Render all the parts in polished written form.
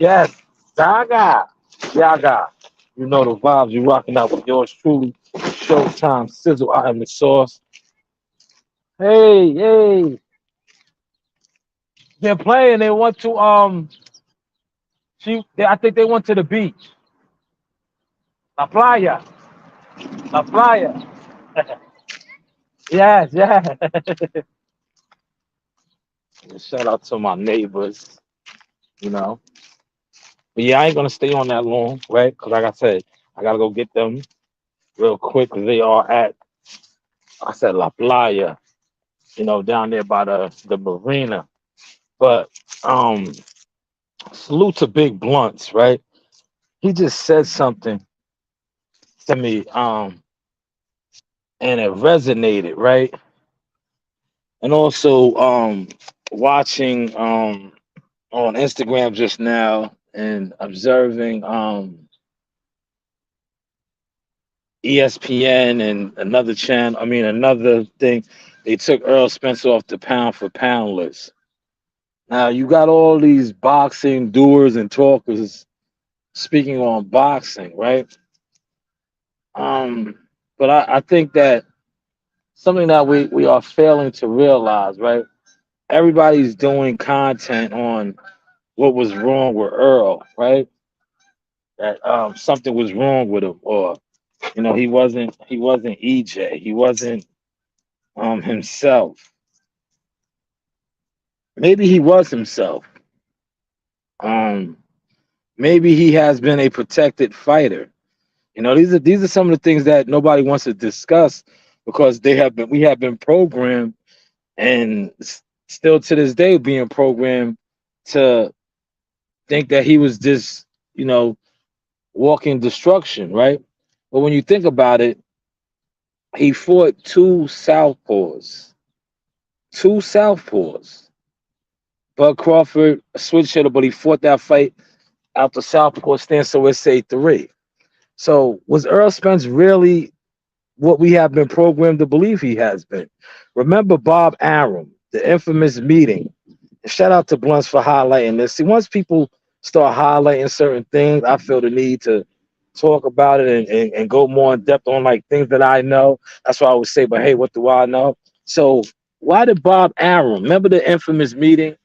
Yes, Zaga. Yaga. You know the vibes. You rocking out with yours truly. Showtime Sizzle. I am the sauce. Hey, hey. They're playing. They want to I think they went to the beach. La playa. La playa. Yes, yes. Shout out to my neighbors, you know. But yeah, I ain't gonna stay on that long, right? Because like I said, I gotta go get them real quick. 'Cause they are at, I said La Playa, down there by the marina. But salute to Big Blunts, right? He just said something to me, and it resonated, right? And also watching on Instagram just now and observing ESPN and another channel, I mean another thing, they took Earl Spencer off the pound for pound list. Now you got all these boxing doers and talkers speaking on boxing, right? Um, but I think that something that we are failing to realize, right? Everybody's doing content on what was wrong with Earl, right? That something was wrong with him, or he wasn't EJ, he wasn't himself. Maybe he was himself. Um, Maybe he has been a protected fighter. These are some of the things that nobody wants to discuss because we have been programmed and still to this day being programmed to think that he was just, walking destruction, right? But when you think about it, he fought two southpaws. Bud Crawford, a switch hitter, but he fought that fight out the southpaw stance, so let's say three. So was Earl Spence really what we have been programmed to believe he has been? Remember Bob Arum, the infamous meeting. Shout out to Blunts for highlighting this. See, once people start highlighting certain things, I feel the need to talk about it and go more in depth on like things that I know. That's why I would say, but hey, what do I know? So why did Bob Arum, remember the infamous meeting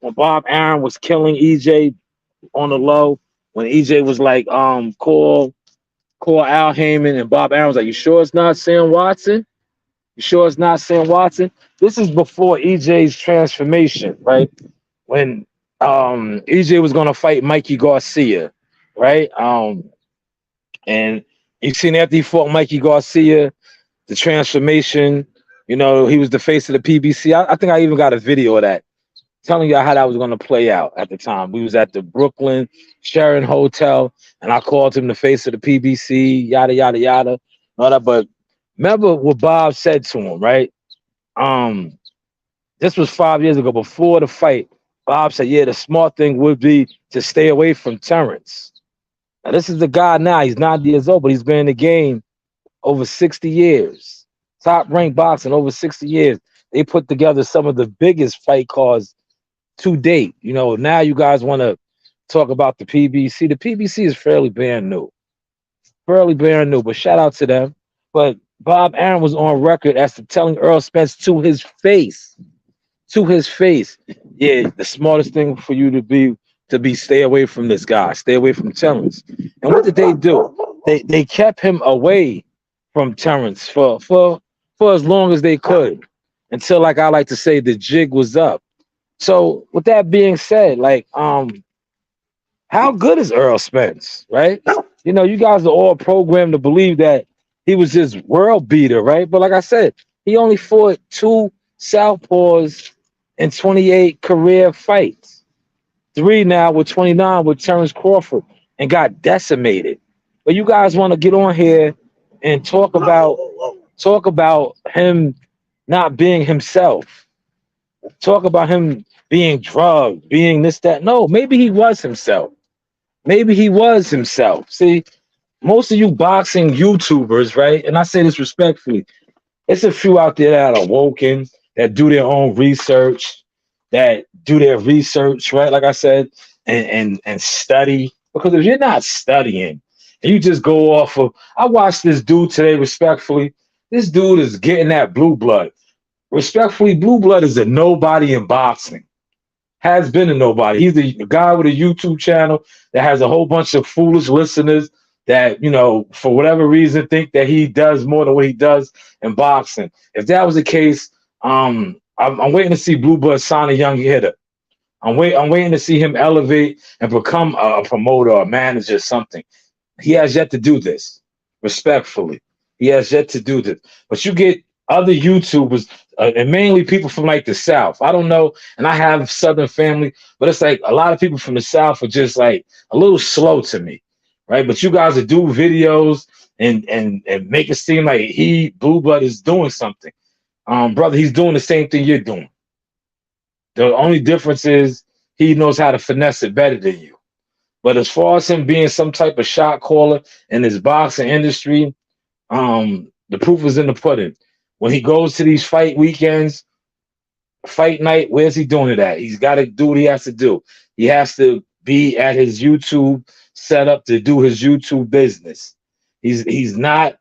when Bob Arum was killing EJ on the low, when EJ was like, call Al Heyman, and Bob Arum was like, you sure it's not Sam Watson? You sure it's not Sam Watson? This is before EJ's transformation, right? When EJ was gonna fight Mikey Garcia, right? And you seen after he fought Mikey Garcia, the transformation, he was the face of the PBC. I think I even got a video of that telling you how that was going to play out at the time. We was at the Brooklyn Sheraton Hotel, and I called him the face of the PBC, yada, yada, yada, all that. But remember what Bob said to him, right? This was 5 years ago before the fight. Bob said, yeah, the smart thing would be to stay away from Terrence. Now, this is the guy now. He's 90 years old, but he's been in the game over 60 years. Top ranked boxing over 60 years. They put together some of the biggest fight cards to date. Now you guys want to talk about the PBC. The PBC is fairly brand new. Fairly brand new, but shout out to them. But Bob Arum was on record as to telling Earl Spence to his face, yeah, the smartest thing for you to be stay away from this guy, stay away from Terrence. And what did they do? They kept him away from Terrence for as long as they could until, like I like to say, the jig was up. So with that being said, like, how good is Earl Spence, right? You guys are all programmed to believe that he was this world beater, right? But like I said, he only fought two southpaws in 28 career fights. 3 now with 29 with Terrence Crawford, and got decimated. But you guys want to get on here and talk about him not being himself. Talk about him being drugged, being this, that. No, maybe he was himself. Maybe he was himself. See, most of you boxing YouTubers, right? And I say this respectfully, it's a few out there that are woken, that do their own research, right? Like I said, and study. Because if you're not studying and you just go off of, I watched this dude today, respectfully. This dude is getting that blue blood. Respectfully, blue blood is a nobody in boxing. Has been a nobody. He's a guy with a YouTube channel that has a whole bunch of foolish listeners that, for whatever reason, think that he does more than what he does in boxing. If that was the case, I'm waiting to see Blue Blood sign a young hitter. I'm waiting to see him elevate and become a promoter or a manager or something. He has yet to do this, respectfully. He has yet to do this. But you get other YouTubers, and mainly people from like the South. I don't know, and I have Southern family, but it's like a lot of people from the South are just like a little slow to me, right? But you guys that do videos and make it seem like Blue Blood, is doing something. Brother, he's doing the same thing you're doing. The only difference is he knows how to finesse it better than you. But as far as him being some type of shot caller in this boxing industry, the proof is in the pudding. When he goes to these fight weekends, fight night, where's he doing it at? He's got to do what he has to do. He has to be at his YouTube set up to do his YouTube business. He's not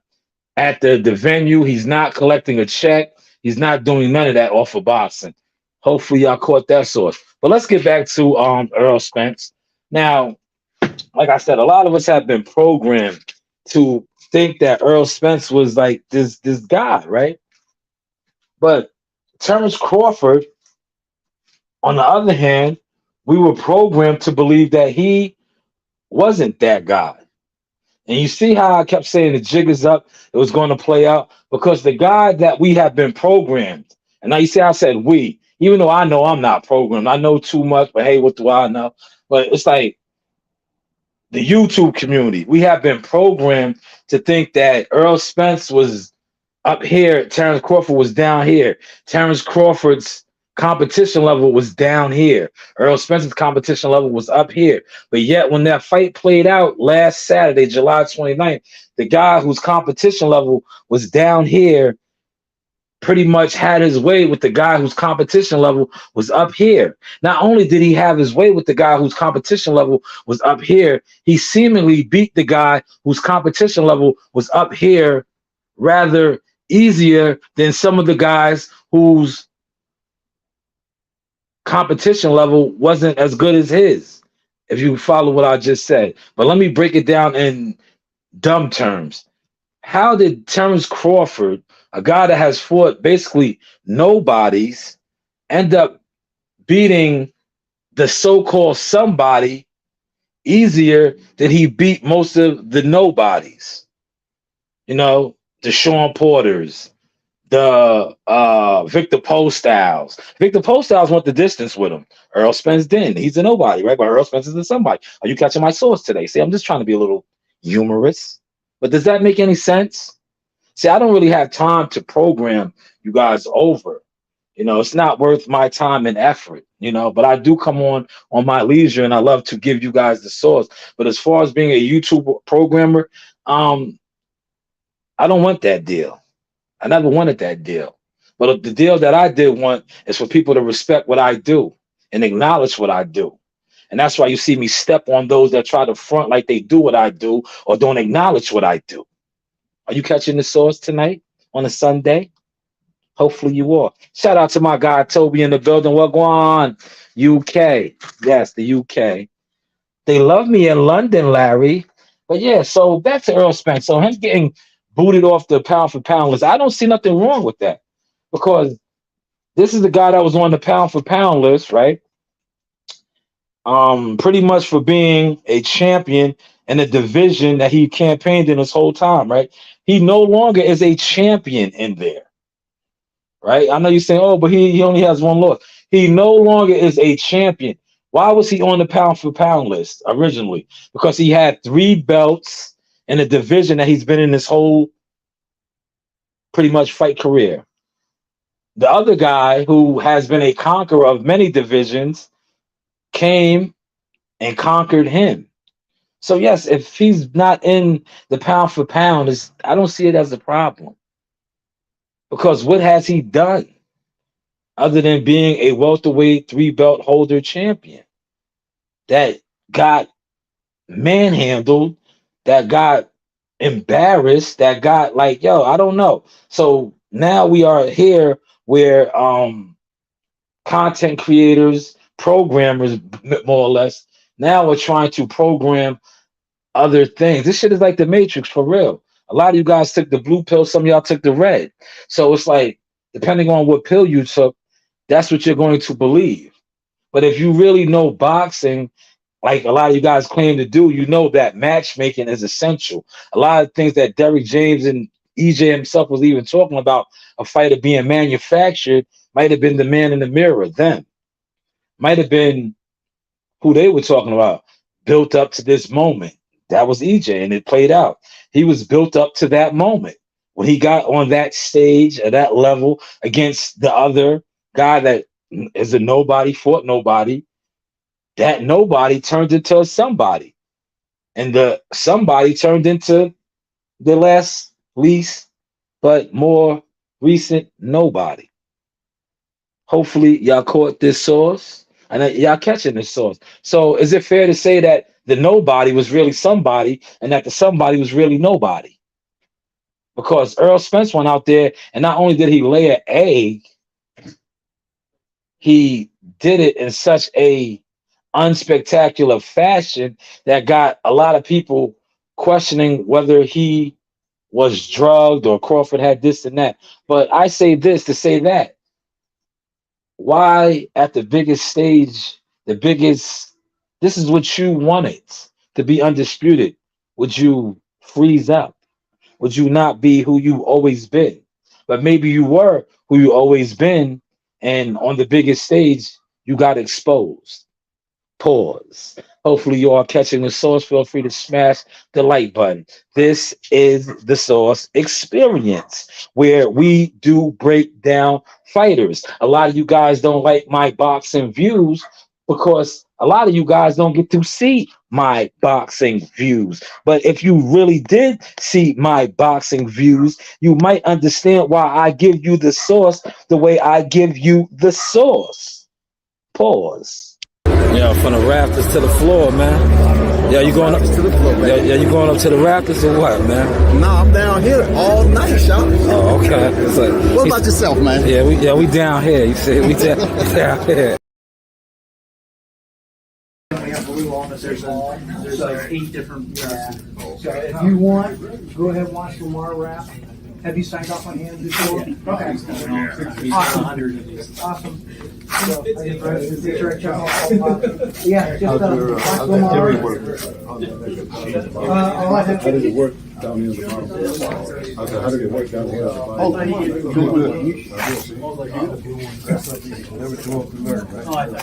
at the venue. He's not collecting a check. He's not doing none of that off of boxing. Hopefully y'all caught that source. But let's get back to Earl Spence. Now, like I said, a lot of us have been programmed to think that Earl Spence was like this guy, right? But Terrence Crawford, on the other hand, we were programmed to believe that he wasn't that guy. And you see how I kept saying the jig is up, it was going to play out, because the guy that we have been programmed, and now you see how I said we, even though I know I'm not programmed, I know too much, but hey, what do I know? But it's like the YouTube community, we have been programmed to think that Earl Spence was up here, Terrence Crawford was down here. Terrence Crawford's competition level was down here. Earl Spence's competition level was up here. But yet when that fight played out last Saturday, July 29th, the guy whose competition level was down here pretty much had his way with the guy whose competition level was up here. Not only did he have his way with the guy whose competition level was up here, he seemingly beat the guy whose competition level was up here rather easier than some of the guys whose competition level wasn't as good as his, if you follow what I just said. But let me break it down in dumb terms. How did Terrence Crawford, a guy that has fought basically nobodies, end up beating the so-called somebody easier than he beat most of the nobodies? The Sean Porters, the Victor Postals. Victor Postals went the distance with him. Earl Spence didn't. He's a nobody, right? But Earl Spence is a somebody. Are you catching my source today? See, I'm just trying to be a little humorous. But does that make any sense? See, I don't really have time to program you guys over. It's not worth my time and effort, but I do come on my leisure, and I love to give you guys the source. But as far as being a YouTube programmer, I don't want that deal. I never wanted that deal. But the deal that I did want is for people to respect what I do and acknowledge what I do. And that's why you see me step on those that try to front like they do what I do or don't acknowledge what I do. Are you catching the source tonight on a Sunday? Hopefully you are. Shout out to my guy Toby in the building. What going on? UK. Yes, the UK. They love me in London, Larry. But yeah, so back to Earl Spence. So him getting booted off the pound for pound list, I don't see nothing wrong with that, because this is the guy that was on the pound for pound list, right? Pretty much for being a champion in a division that he campaigned in his whole time, right? He no longer is a champion in there, right? I know you're saying, oh, but he only has one loss. He no longer is a champion. Why was he on the pound for pound list originally? Because he had 3 belts in a division that he's been in his whole pretty much fight career. The other guy, who has been a conqueror of many divisions, came and conquered him. So yes, if he's not in the pound for pound, I don't see it as a problem. Because what has he done other than being a welterweight 3 belt holder champion? that got manhandled, that got embarrassed, that got like, yo, I don't know. So now we are here where content creators, programmers, more or less, now we're trying to program other things. This shit is like the Matrix for real. A lot of you guys took the blue pill, some of y'all took the red. So it's like, depending on what pill you took, that's what you're going to believe. But if you really know boxing, like a lot of you guys claim to do, you know that matchmaking is essential. A lot of things that Derrick James and EJ himself was even talking about, a fighter being manufactured, might have been the man in the mirror, them. Might have been who they were talking about, built up to this moment. That was EJ, and it played out. He was built up to that moment. When he got on that stage at that level against the other guy that is a nobody, fought nobody, that nobody turned into a somebody. And the somebody turned into the last, least, but more recent nobody. Hopefully, y'all caught this source and y'all catching this source. So, is it fair to say that the nobody was really somebody and that the somebody was really nobody? Because Earl Spence went out there and not only did he lay an egg, he did it in such a unspectacular fashion that got a lot of people questioning whether he was drugged or Crawford had this and that. But I say this to say that. Why at the biggest stage, this is what you wanted to be undisputed. Would you freeze up? Would you not be who you always been? But maybe you were who you always been, and on the biggest stage, you got exposed. Pause. Hopefully you are catching the source. Feel free to smash the like button. This is the Source Experience, where we do break down fighters. A lot of you guys don't like my boxing views because a lot of you guys don't get to see my boxing views. But if you really did see my boxing views, you might understand why I give you the source the way I give you the source. Pause. Yeah, from the rafters to the floor, man. Yeah, you going up to the floor, man. Yeah, you going up to the rafters or what, man? Nah, I'm down here all night, Sean. Oh, okay. It's like, what about yourself, man? Yeah, we down here. You see, we down here. We have blue on us. There's like 8 different. So if you want, go ahead and watch Lamar rap. Have you signed off on him before? Okay. Awesome. So, I just read the picture I checked. Yeah, just watch Lamar. How did it work down here at the bottom? I said, how did it work down here at the bottom? Oh, good.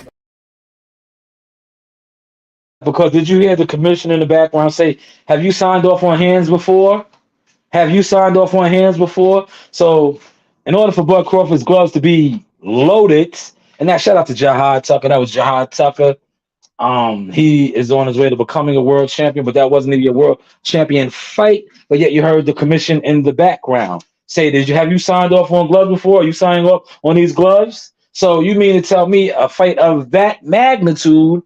Because did you hear the commission in the background say, have you signed off on hands before? Have you signed off on hands before? So in order for Bud Crawford's gloves to be loaded, and that shout out to Jahad Tucker. That was Jahad Tucker. He is on his way to becoming a world champion, but that wasn't even a world champion fight. But yet you heard the commission in the background say, have you signed off on gloves before? Are you signing off on these gloves? So you mean to tell me a fight of that magnitude,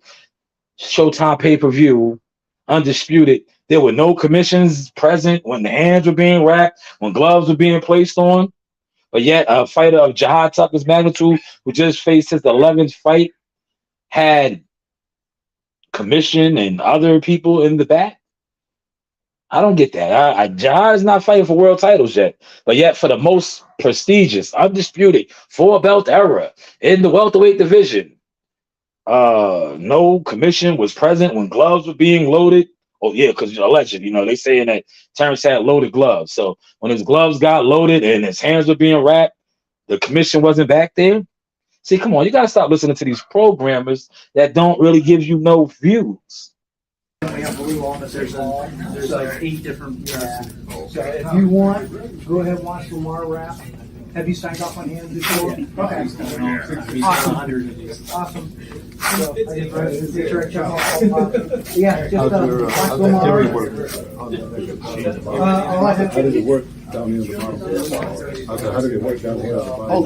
Showtime pay-per-view, undisputed, there were no commissions present when the hands were being wrapped, when gloves were being placed on? But yet a fighter of Jahad Tucker's magnitude, who just faced his 11th fight, had commission and other people in the back? I don't get that. Jahad is not fighting for world titles yet, but yet for the most prestigious, undisputed, 4-belt era in the welterweight division, no commission was present when gloves were being loaded. Oh yeah, because alleged, they saying that Terrence had loaded gloves. So when his gloves got loaded and his hands were being wrapped, the commission wasn't back there. See, come on, you gotta stop listening to these programmers that don't really give you no views. We have blue on us. There's like 8 different. So if you want, go ahead and watch Lamar rap. Have you signed off on him before? Okay. Awesome. So I just read the picture I checked. Yeah, just watch Lamar. How did it work down here at the bottom? I said, how did it work down here at the bottom? Oh,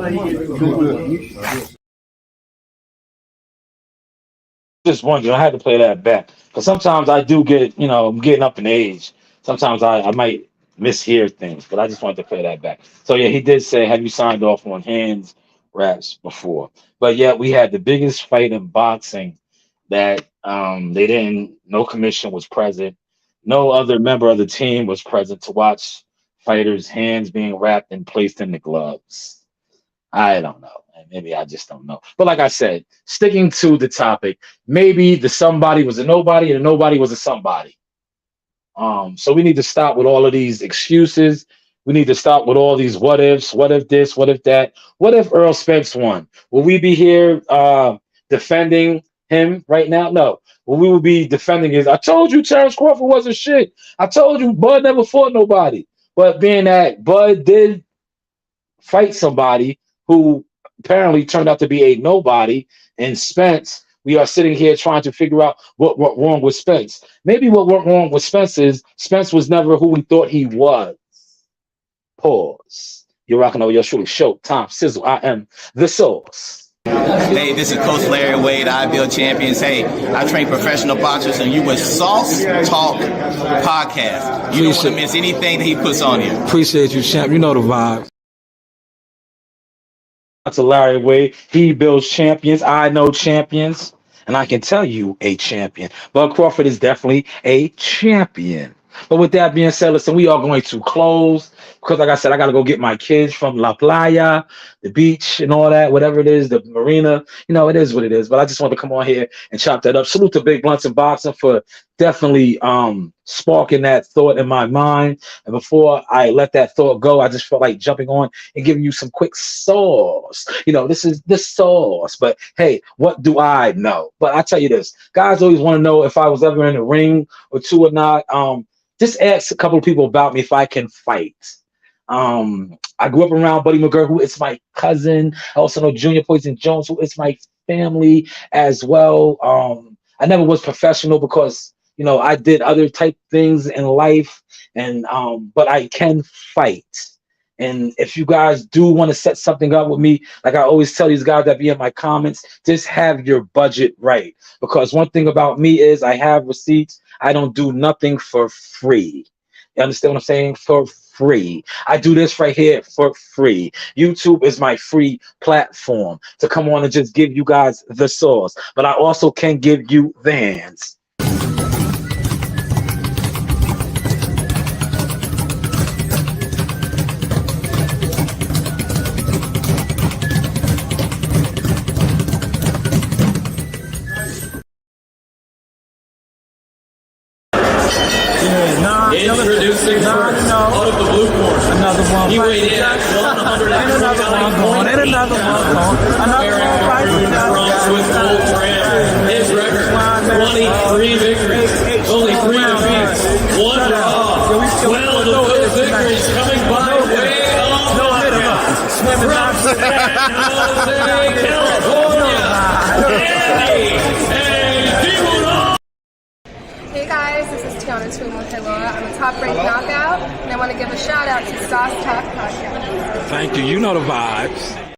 good. Just wondering. I had to play that back because sometimes I do get, I'm getting up in age. Sometimes I might mishear things, but I just wanted to play that back. So yeah, he did say, "Have you signed off on hands wraps before?" But yeah, we had the biggest fight in boxing that they didn't. No commission was present. No other member of the team was present to watch fighters' hands being wrapped and placed in the gloves. I don't know. Maybe I just don't know. But like I said, sticking to the topic, maybe the somebody was a nobody and the nobody was a somebody. So we need to stop with all of these excuses. We need to stop with all these what ifs. What if this? What if that? What if Earl Spence won? Will we be here defending him right now? No. What we will be defending is, I told you Terrence Crawford wasn't shit. I told you Bud never fought nobody. But being that Bud did fight somebody who apparently turned out to be a nobody, and Spence, we are sitting here trying to figure out what went wrong with Spence. Maybe what went wrong with Spence is Spence was never who we thought he was. Pause. You're rocking over your truly show, Tom Sizzle. I am the source. Hey, this is Coach Larry Wade, IBL Champions. Hey, I train professional boxers, and you with Sauce Talk Podcast. You don't want to miss anything that he puts on here. Appreciate you, champ. You know the vibe. To Larry Wade. He builds champions. I know champions. And I can tell you a champion. Bud Crawford is definitely a champion. But with that being said, listen, we are going to close because, like I said, I got to go get my kids from La Playa, the beach and all that, whatever it is, the marina. It is what it is. But I just want to come on here and chop that up. Salute to Big Blunts and Boxing for definitely sparking that thought in my mind. And before I let that thought go, I just felt like jumping on and giving you some quick sauce. This is the sauce. But hey, what do I know? But I tell you this, guys always want to know if I was ever in a ring or two or not. Just ask a couple of people about me if I can fight. I grew up around Buddy McGirt, who is my cousin. I also know Junior Poison Jones, who is my family as well. I never was professional because, I did other type things in life, and but I can fight. And if you guys do want to set something up with me, like I always tell these guys that be in my comments, just have your budget right. Because one thing about me is I have receipts. I don't do nothing for free. You understand what I'm saying? For free. I do this right here for free. YouTube is my free platform to come on and just give you guys the sauce. But I also can give you the hands. Introducing first, out of the blue corner. Another one. He weighed in at 129.8 pounds with gold trim. His record, 23 victories, only 3 defeats, 1 draw. 12 of those victories coming by way of knockout. From San Jose, California, Hey guys, this is Tiana Tuimuhelua. I'm a top-ranked knockout, and I want to give a shout out to Sauce Talk Podcast. Thank you. You know the vibes.